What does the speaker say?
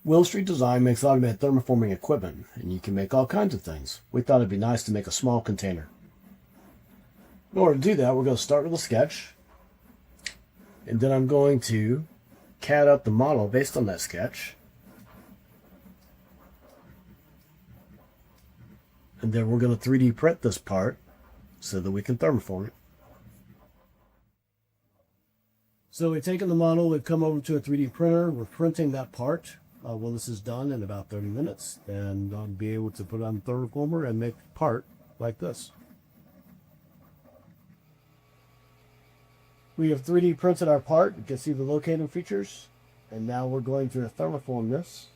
Will Street Design makes automated thermoforming equipment, and you can make all kinds of things. We thought it'd be nice to make a small container. In order to do that, we're going to start with a sketch, and then I'm going to CAD up the model based on that sketch. And then we're going to 3D print this part so that we can thermoform it. So we've taken the model, we've come over to a 3D printer, we're printing that part. Well, this is done in about 30 minutes, and I'll be able to put it on the thermoformer and make a part like this. We have 3D printed our part. You can see the locating features, and now we're going to thermoform this.